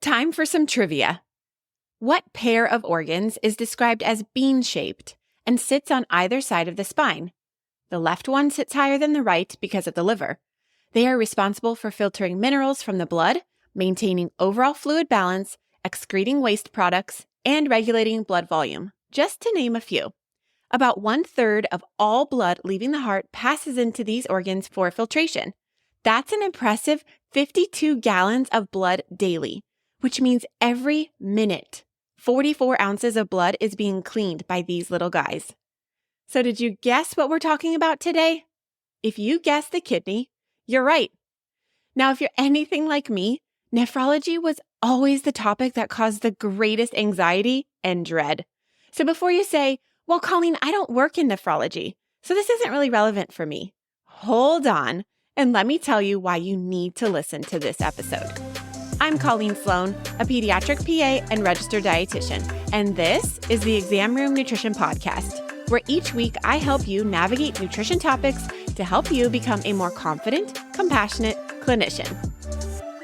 Time for some trivia. What pair of organs is described as bean-shaped and sits on either side of the spine? The left one sits higher than the right because of the liver. They are responsible for filtering minerals from the blood, maintaining overall fluid balance, excreting waste products, and regulating blood volume, just to name a few. About 1/3 of all blood leaving the heart passes into these organs for filtration. That's an impressive 52 gallons of blood daily, which means every minute, 44 ounces of blood is being cleaned by these little guys. So did you guess what we're talking about today? If you guessed the kidney, you're right. Now, if you're anything like me, nephrology was always the topic that caused the greatest anxiety and dread. So before you say, well, Colleen, I don't work in nephrology, so this isn't really relevant for me. Hold on, and let me tell you why you need to listen to this episode. I'm Colleen Sloan, a pediatric PA and registered dietitian, and this is the Exam Room Nutrition Podcast, where each week I help you navigate nutrition topics to help you become a more confident, compassionate clinician.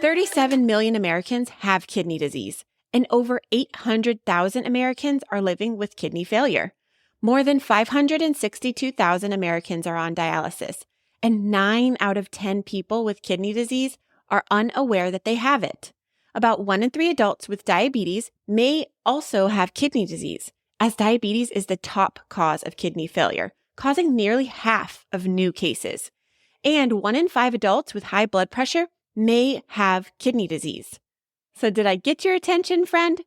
37 million Americans have kidney disease, and over 800,000 Americans are living with kidney failure. More than 562,000 Americans are on dialysis, and 9 out of 10 people with kidney disease are unaware that they have it. About 1 in 3 adults with diabetes may also have kidney disease, as diabetes is the top cause of kidney failure, causing nearly half of new cases. And 1 in 5 adults with high blood pressure may have kidney disease. So did I get your attention, friend?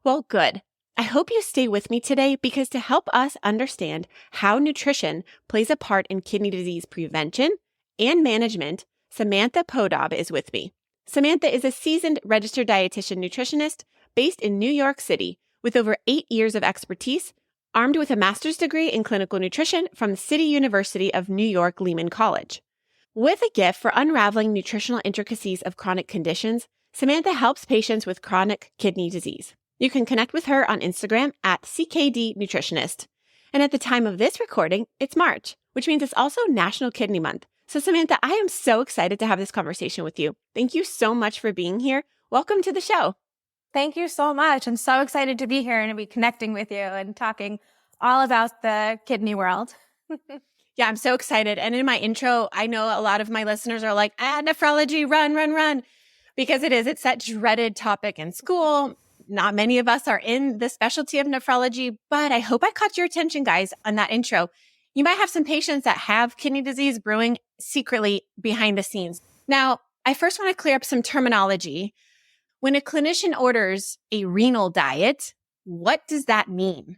Well, good. I hope you stay with me today because to help us understand how nutrition plays a part in kidney disease prevention and management, Samantha Podob is with me. Samantha is a seasoned registered dietitian nutritionist based in New York City with over 8 years of expertise, armed with a master's degree in clinical nutrition from the City University of New York Lehman College. With a gift for unraveling nutritional intricacies of chronic conditions, Samantha helps patients with chronic kidney disease. You can connect with her on Instagram at CKD Nutritionist. And at the time of this recording, it's March, which means it's also National Kidney Month. So Samantha, I am so excited to have this conversation with you. Thank you so much for being here. Welcome to the show. Thank you so much. I'm so excited to be here and to be connecting with you and talking all about the kidney world. Yeah, I'm so excited. And in my intro, I know a lot of my listeners are like, nephrology, run, because it's that dreaded topic in school. Not many of us are in the specialty of nephrology, but I hope I caught your attention, guys, on that intro. You might have some patients that have kidney disease brewing secretly behind the scenes. Now, I first want to clear up some terminology. When a clinician orders a renal diet, what does that mean?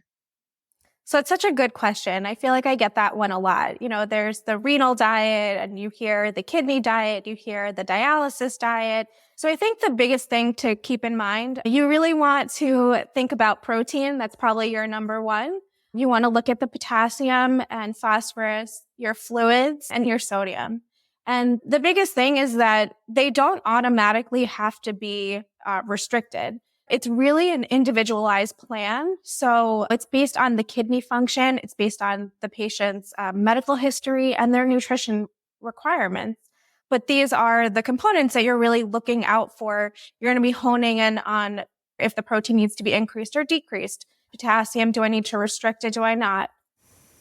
So it's such a good question. I feel like I get that one a lot. You know, there's the renal diet and you hear the kidney diet, you hear the dialysis diet. So I think the biggest thing to keep in mind, you really want to think about protein. That's probably your number one. You want to look at the potassium and phosphorus, your fluids, and your sodium. And the biggest thing is that they don't automatically have to be restricted. It's really an individualized plan. So it's based on the kidney function. It's based on the patient's medical history and their nutrition requirements. But these are the components that you're really looking out for. You're going to be honing in on if the protein needs to be increased or decreased. Potassium, do I need to restrict it? Do I not?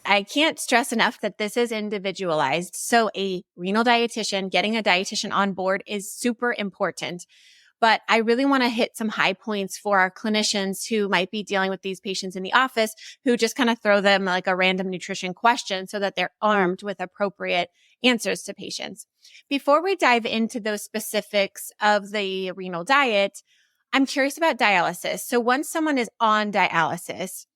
I can't stress enough that this is individualized. So a renal dietitian, getting a dietitian on board is super important. But I really want to hit some high points for our clinicians who might be dealing with these patients in the office who just kind of throw them like a random nutrition question so that they're armed with appropriate answers to patients. Before we dive into those specifics of the renal diet, I'm curious about dialysis. So once someone is on dialysis,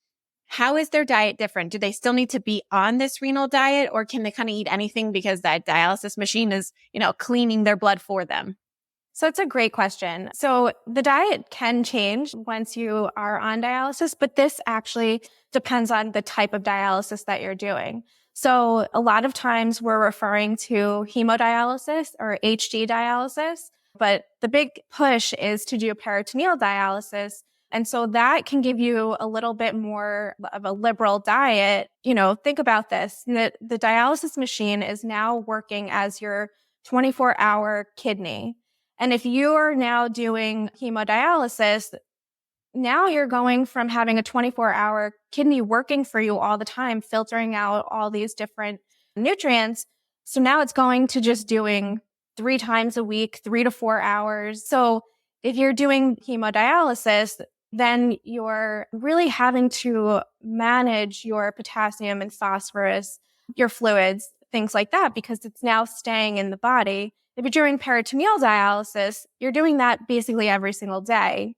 how is their diet different? Do they still need to be on this renal diet or can they kind of eat anything because that dialysis machine is, cleaning their blood for them? So it's a great question. So the diet can change once you are on dialysis, but this actually depends on the type of dialysis that you're doing. So a lot of times we're referring to hemodialysis or HD dialysis, but the big push is to do peritoneal dialysis. And so that can give you a little bit more of a liberal diet. Think about this. The dialysis machine is now working as your 24-hour kidney. And if you're now doing hemodialysis, now you're going from having a 24-hour kidney working for you all the time, filtering out all these different nutrients. So now it's going to just doing 3 times a week, 3 to 4 hours. So if you're doing hemodialysis, then you're really having to manage your potassium and phosphorus, your fluids, things like that, because it's now staying in the body. If you're doing peritoneal dialysis, you're doing that basically every single day.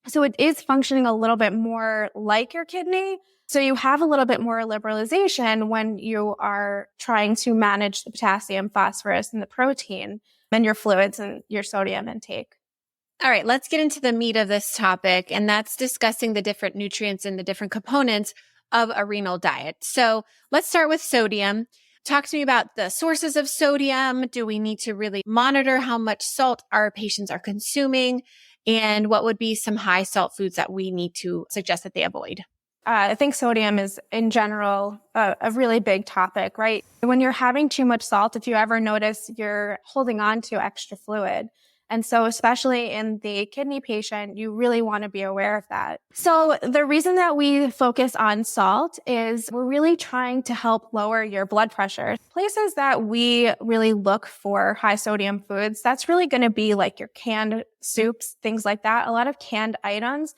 So it is functioning a little bit more like your kidney. So you have a little bit more liberalization when you are trying to manage the potassium, phosphorus, and the protein and your fluids and your sodium intake. All right, let's get into the meat of this topic, and that's discussing the different nutrients and the different components of a renal diet. So let's start with sodium. Talk to me about the sources of sodium. Do we need to really monitor how much salt our patients are consuming? And what would be some high salt foods that we need to suggest that they avoid? I think sodium is, in general, a really big topic, right? When you're having too much salt, if you ever notice, you're holding on to extra fluid. And so especially in the kidney patient, you really want to be aware of that. So the reason that we focus on salt is we're really trying to help lower your blood pressure. Places that we really look for high sodium foods, that's really going to be like your canned soups, things like that. A lot of canned items.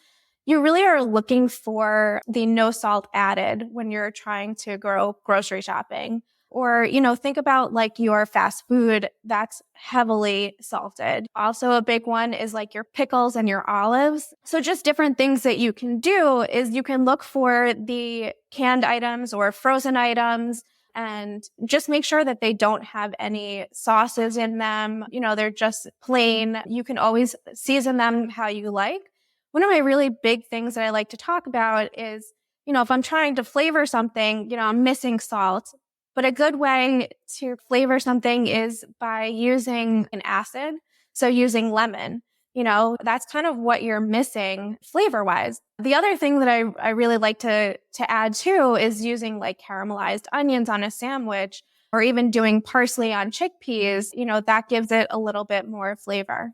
You really are looking for the no salt added when you're trying to go grocery shopping. Or, think about like your fast food that's heavily salted. Also a big one is like your pickles and your olives. So just different things that you can do is you can look for the canned items or frozen items and just make sure that they don't have any sauces in them. They're just plain. You can always season them how you like. One of my really big things that I like to talk about is, if I'm trying to flavor something, I'm missing salt. But a good way to flavor something is by using an acid. So using lemon, that's kind of what you're missing flavor-wise. The other thing that I really like to add too is using like caramelized onions on a sandwich or even doing parsley on chickpeas, that gives it a little bit more flavor.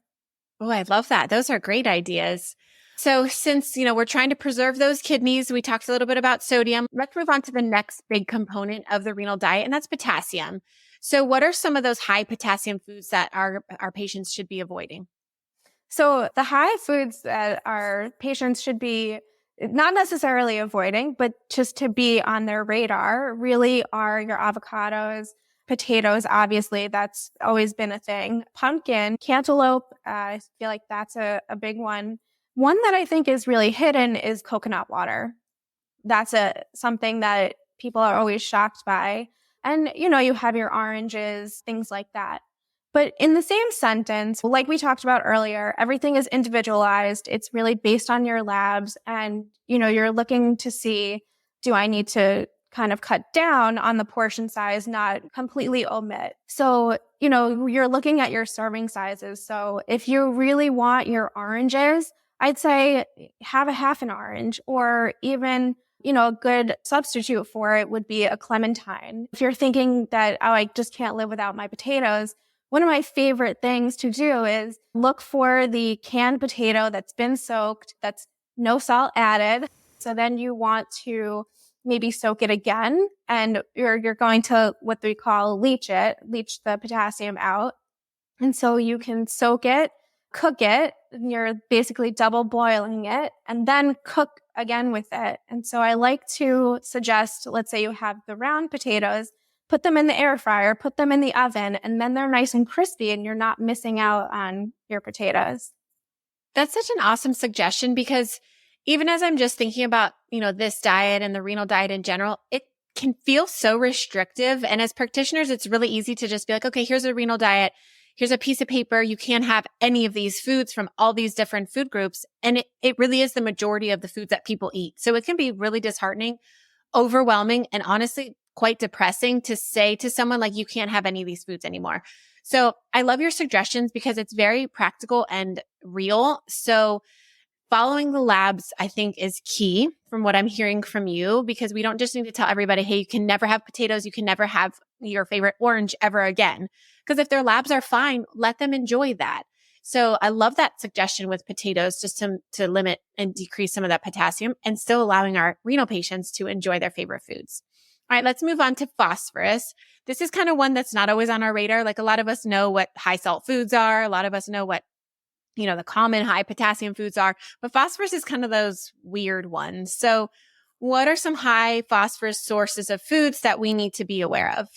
Oh, I love that. Those are great ideas. So since, we're trying to preserve those kidneys, we talked a little bit about sodium. Let's move on to the next big component of the renal diet, and that's potassium. So what are some of those high potassium foods that our patients should be avoiding? So the high foods that our patients should be not necessarily avoiding, but just to be on their radar really are your avocados, potatoes, obviously, that's always been a thing. Pumpkin, cantaloupe, I feel like that's a big one. One that I think is really hidden is coconut water. That's something that people are always shocked by. And, you have your oranges, things like that. But in the same sentence, like we talked about earlier, everything is individualized. It's really based on your labs. And, you're looking to see, do I need to kind of cut down on the portion size, not completely omit? So, you're looking at your serving sizes. So if you really want your oranges, I'd say have a half an orange, or even, a good substitute for it would be a clementine. If you're thinking that, I just can't live without my potatoes, one of my favorite things to do is look for the canned potato that's been soaked, that's no salt added. So then you want to maybe soak it again, and you're going to what we call leach the potassium out. And so you can soak it, cook it, and you're basically double boiling it, and then cook again with it. And so I like to suggest, let's say you have the round potatoes, put them in the air fryer, put them in the oven, and then they're nice and crispy and you're not missing out on your potatoes. That's such an awesome suggestion, because even as I'm just thinking about, this diet and the renal diet in general, it can feel so restrictive. And as practitioners, it's really easy to just be like, okay, here's a renal diet. Here's a piece of paper. You can't have any of these foods from all these different food groups. And it really is the majority of the foods that people eat. So it can be really disheartening, overwhelming, and honestly quite depressing to say to someone like, you can't have any of these foods anymore. So I love your suggestions because it's very practical and real. So following the labs, I think, is key from what I'm hearing from you, because we don't just need to tell everybody, hey, you can never have potatoes. You can never have your favorite orange ever again. Because if their labs are fine, let them enjoy that. So I love that suggestion with potatoes just to limit and decrease some of that potassium and still allowing our renal patients to enjoy their favorite foods. All right, let's move on to phosphorus. This is kind of one that's not always on our radar. Like a lot of us know what high salt foods are. A lot of us know what, the common high potassium foods are, but phosphorus is kind of those weird ones. So what are some high phosphorus sources of foods that we need to be aware of?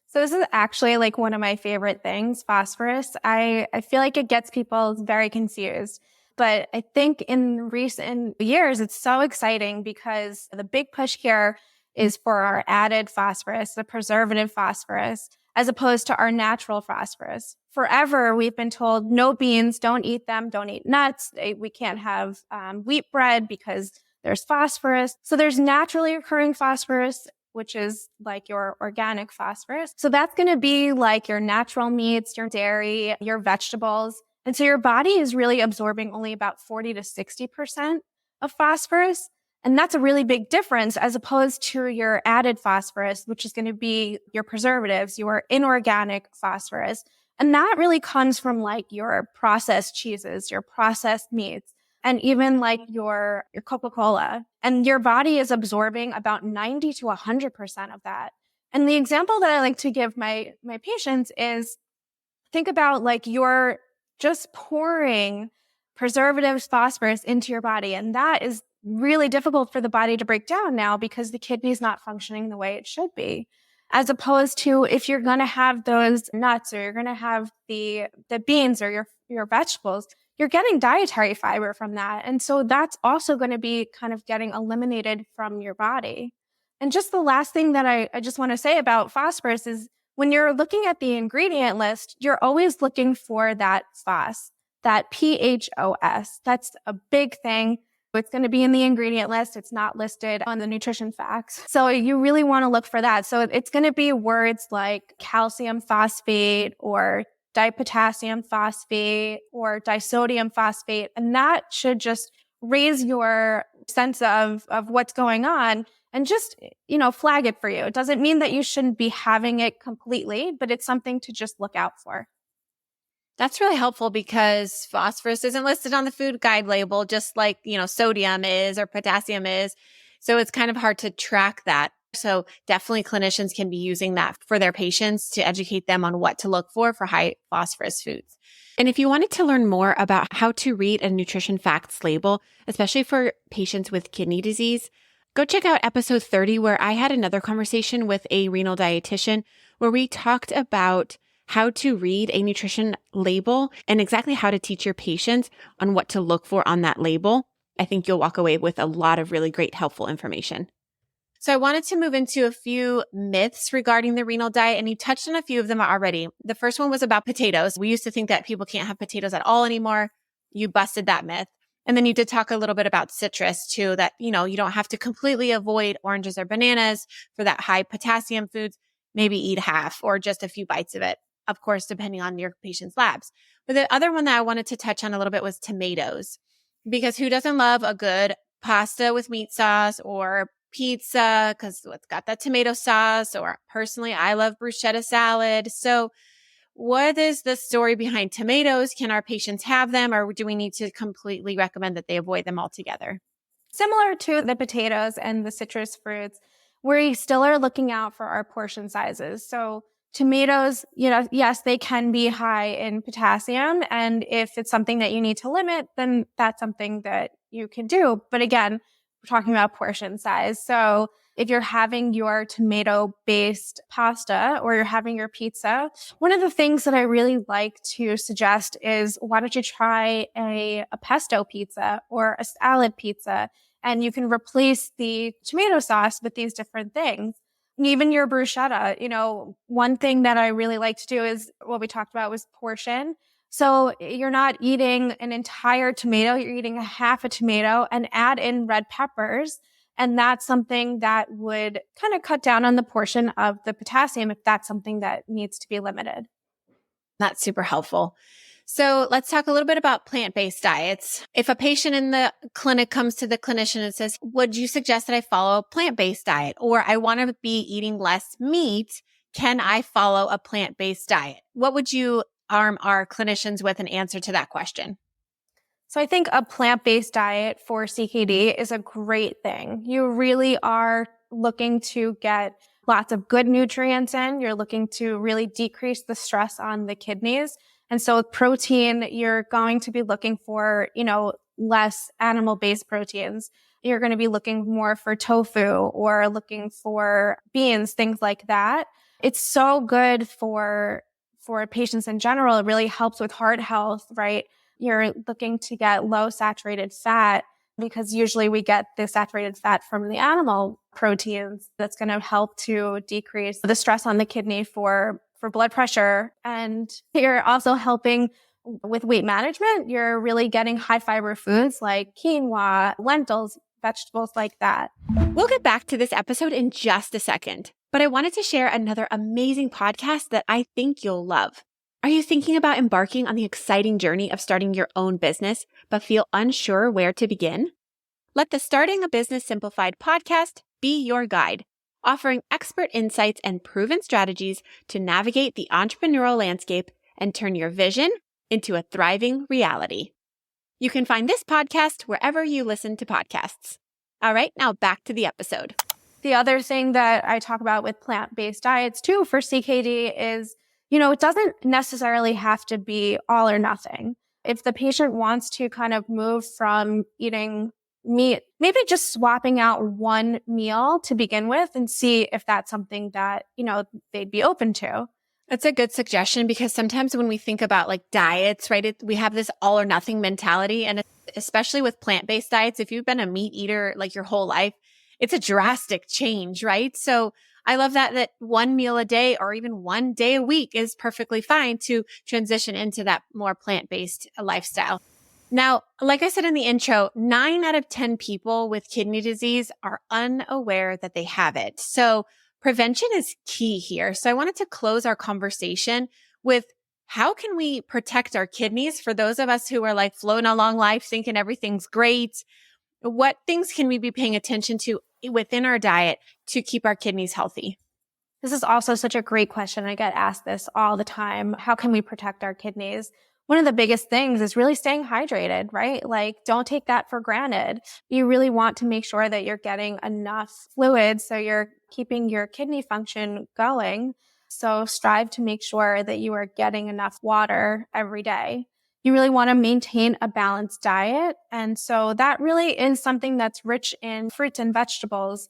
So this is actually like one of my favorite things, phosphorus. I feel like it gets people very confused. But I think in recent years, it's so exciting because the big push here is for our added phosphorus, the preservative phosphorus, as opposed to our natural phosphorus. Forever, we've been told no beans, don't eat them, don't eat nuts. We can't have wheat bread because there's phosphorus. So there's naturally occurring phosphorus, which is like your organic phosphorus. So that's going to be like your natural meats, your dairy, your vegetables. And so your body is really absorbing only about 40 to 60% of phosphorus. And that's a really big difference as opposed to your added phosphorus, which is going to be your preservatives, your inorganic phosphorus. And that really comes from like your processed cheeses, your processed meats, and even like your Coca-Cola. And your body is absorbing about 90 to 100% of that. And the example that I like to give my patients is think about like you're just pouring preservatives, phosphorus into your body. And that is really difficult for the body to break down now because the kidney's not functioning the way it should be. As opposed to if you're going to have those nuts or you're going to have the beans or your vegetables, you're getting dietary fiber from that. And so that's also going to be kind of getting eliminated from your body. And just the last thing that I just want to say about phosphorus is when you're looking at the ingredient list, you're always looking for that phos, that PHOS. That's a big thing. It's going to be in the ingredient list. It's not listed on the nutrition facts. So you really want to look for that. So it's going to be words like calcium phosphate or dipotassium phosphate or disodium phosphate. And that should just raise your sense of what's going on and just, flag it for you. It doesn't mean that you shouldn't be having it completely, but it's something to just look out for. That's really helpful because phosphorus isn't listed on the food guide label, just like, sodium is or potassium is. So it's kind of hard to track that. So definitely clinicians can be using that for their patients to educate them on what to look for high phosphorus foods. And if you wanted to learn more about how to read a nutrition facts label, especially for patients with kidney disease, go check out episode 30, where I had another conversation with a renal dietitian where we talked about how to read a nutrition label and exactly how to teach your patients on what to look for on that label. I think you'll walk away with a lot of really great, helpful information. So I wanted to move into a few myths regarding the renal diet, and you touched on a few of them already. The first one was about potatoes. We used to think that people can't have potatoes at all anymore. You busted that myth. And then you did talk a little bit about citrus too, that, you don't have to completely avoid oranges or bananas for that high potassium foods. Maybe eat half or just a few bites of it. Of course, depending on your patient's labs. But the other one that I wanted to touch on a little bit was tomatoes, because who doesn't love a good pasta with meat sauce or pizza because it's got that tomato sauce, or personally, I love bruschetta salad. So what is the story behind tomatoes? Can our patients have them, or do we need to completely recommend that they avoid them altogether? Similar to the potatoes and the citrus fruits, we still are looking out for our portion sizes. So tomatoes, yes, they can be high in potassium. And if it's something that you need to limit, then that's something that you can do. But again, we're talking about portion size. So if you're having your tomato-based pasta or you're having your pizza, one of the things that I really like to suggest is why don't you try a pesto pizza or a salad pizza, and you can replace the tomato sauce with these different things. Even your bruschetta, one thing that I really like to do is what we talked about was portion. So you're not eating an entire tomato, you're eating a half a tomato and add in red peppers. And that's something that would kind of cut down on the portion of the potassium if that's something that needs to be limited. That's super helpful. So let's talk a little bit about plant-based diets. If a patient in the clinic comes to the clinician and says, would you suggest that I follow a plant-based diet? Or I want to be eating less meat. Can I follow a plant-based diet? What would you arm our clinicians with an answer to that question? So I think a plant-based diet for CKD is a great thing. You really are looking to get lots of good nutrients in. You're looking to really decrease the stress on the kidneys. And so with protein, you're going to be looking for, less animal-based proteins. You're going to be looking more for tofu or looking for beans, things like that. It's so good for patients in general. It really helps with heart health, right? You're looking to get low saturated fat because usually we get the saturated fat from the animal proteins. That's going to help to decrease the stress on the kidney for blood pressure. And you're also helping with weight management. You're really getting high fiber foods like quinoa, lentils, vegetables like that. We'll get back to this episode in just a second, but I wanted to share another amazing podcast that I think you'll love. Are you thinking about embarking on the exciting journey of starting your own business, but feel unsure where to begin? Let the Starting a Business Simplified podcast be your guide, offering expert insights and proven strategies to navigate the entrepreneurial landscape and turn your vision into a thriving reality. You can find this podcast wherever you listen to podcasts. All right, now back to the episode. The other thing that I talk about with plant-based diets too for CKD is, it doesn't necessarily have to be all or nothing. If the patient wants to kind of move from eating meat, maybe just swapping out one meal to begin with and see if that's something that, they'd be open to. That's a good suggestion because sometimes when we think about like diets, right, we have this all or nothing mentality. And especially with plant-based diets, if you've been a meat eater like your whole life, it's a drastic change, right? So I love that one meal a day or even one day a week is perfectly fine to transition into that more plant-based lifestyle. Now, like I said in the intro, 9 out of 10 people with kidney disease are unaware that they have it. So prevention is key here. So I wanted to close our conversation with how can we protect our kidneys for those of us who are like floating along life thinking everything's great? What things can we be paying attention to within our diet to keep our kidneys healthy? This is also such a great question. I get asked this all the time. How can we protect our kidneys? One of the biggest things is really staying hydrated, right? Like, don't take that for granted. You really want to make sure that you're getting enough fluid so you're keeping your kidney function going. So strive to make sure that you are getting enough water every day. You really want to maintain a balanced diet. And so that really is something that's rich in fruits and vegetables,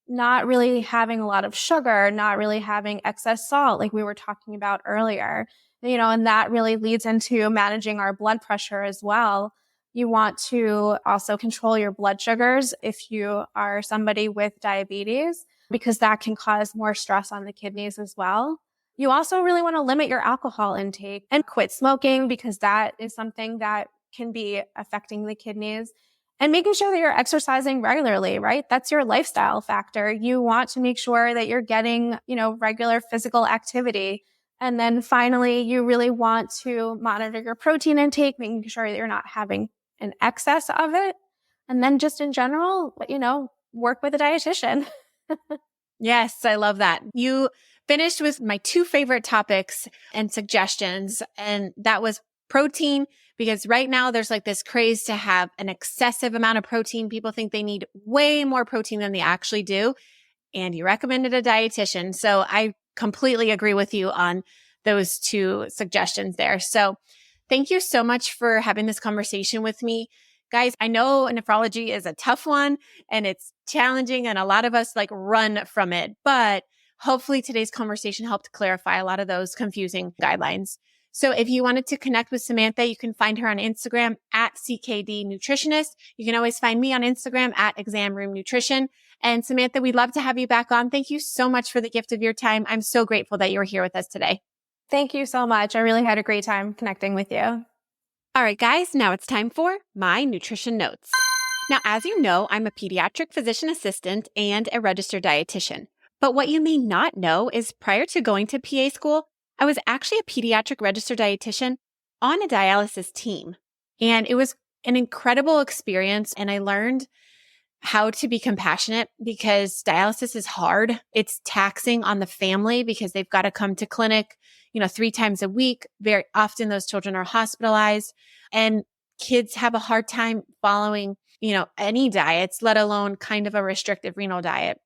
not really having a lot of sugar, not really having excess salt, like we were talking about earlier, and that really leads into managing our blood pressure as well. You want to also control your blood sugars if you are somebody with diabetes, because that can cause more stress on the kidneys as well. You also really want to limit your alcohol intake and quit smoking because that is something that can be affecting the kidneys. And making sure that you're exercising regularly, right? That's your lifestyle factor. You want to make sure that you're getting, regular physical activity. And then finally, you really want to monitor your protein intake, making sure that you're not having an excess of it. And then just in general, work with a dietitian. Yes, I love that. You finished with my 2 favorite topics and suggestions, and that was protein, because right now there's like this craze to have an excessive amount of protein. People think they need way more protein than they actually do. And you recommended a dietitian. So I completely agree with you on those 2 suggestions there. So thank you so much for having this conversation with me. Guys, I know nephrology is a tough one and it's challenging and a lot of us like run from it, but hopefully today's conversation helped clarify a lot of those confusing guidelines. So if you wanted to connect with Samantha, you can find her on Instagram at CKD Nutritionist. You can always find me on Instagram at Exam Room Nutrition. And Samantha, we'd love to have you back on. Thank you so much for the gift of your time. I'm so grateful that you were here with us today. Thank you so much. I really had a great time connecting with you. All right, guys, now it's time for my nutrition notes. Now, as you know, I'm a pediatric physician assistant and a registered dietitian. But what you may not know is prior to going to PA school, I was actually a pediatric registered dietitian on a dialysis team. And it was an incredible experience. And I learned how to be compassionate because dialysis is hard. It's taxing on the family because they've got to come to clinic, 3 times a week. Very often those children are hospitalized and kids have a hard time following, any diets, let alone kind of a restrictive renal diet.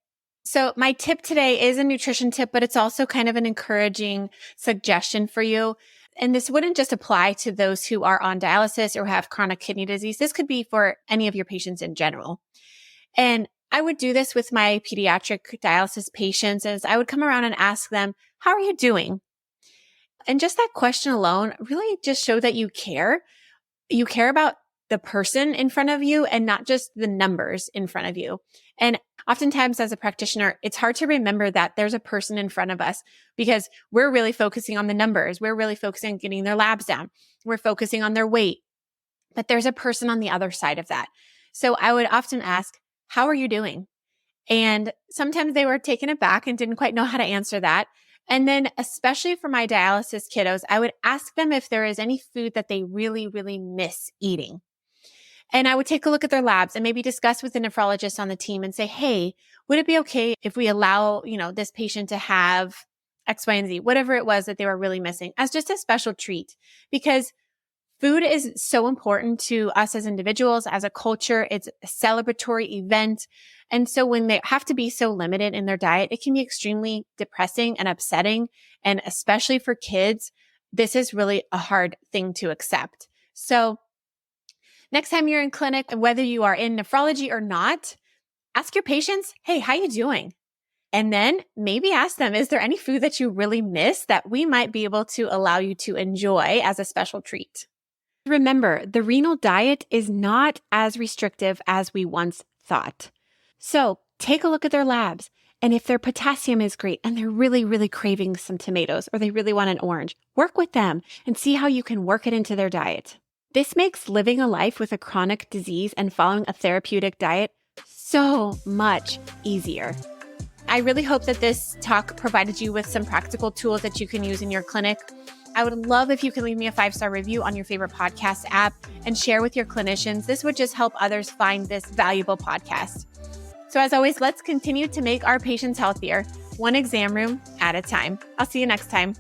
So my tip today is a nutrition tip, but it's also kind of an encouraging suggestion for you. And this wouldn't just apply to those who are on dialysis or have chronic kidney disease. This could be for any of your patients in general. And I would do this with my pediatric dialysis patients as I would come around and ask them, how are you doing? And just that question alone really just show that you care. You care about the person in front of you and not just the numbers in front of you. And oftentimes as a practitioner, it's hard to remember that there's a person in front of us because we're really focusing on the numbers. We're really focusing on getting their labs down. We're focusing on their weight, but there's a person on the other side of that. So I would often ask, how are you doing? And sometimes they were taken aback and didn't quite know how to answer that. And then especially for my dialysis kiddos, I would ask them if there is any food that they really, really miss eating. And I would take a look at their labs and maybe discuss with the nephrologist on the team and say, hey, would it be okay if we allow, this patient to have X, Y, and Z, whatever it was that they were really missing as just a special treat? Because food is so important to us as individuals, as a culture. It's a celebratory event. And so when they have to be so limited in their diet, it can be extremely depressing and upsetting. And especially for kids, this is really a hard thing to accept. So next time you're in clinic, whether you are in nephrology or not, ask your patients, hey, how you doing? And then maybe ask them, is there any food that you really miss that we might be able to allow you to enjoy as a special treat? Remember, the renal diet is not as restrictive as we once thought. So take a look at their labs. And if their potassium is great and they're really, really craving some tomatoes or they really want an orange, work with them and see how you can work it into their diet. This makes living a life with a chronic disease and following a therapeutic diet so much easier. I really hope that this talk provided you with some practical tools that you can use in your clinic. I would love if you could leave me a 5-star review on your favorite podcast app and share with your clinicians. This would just help others find this valuable podcast. So as always, let's continue to make our patients healthier, one exam room at a time. I'll see you next time.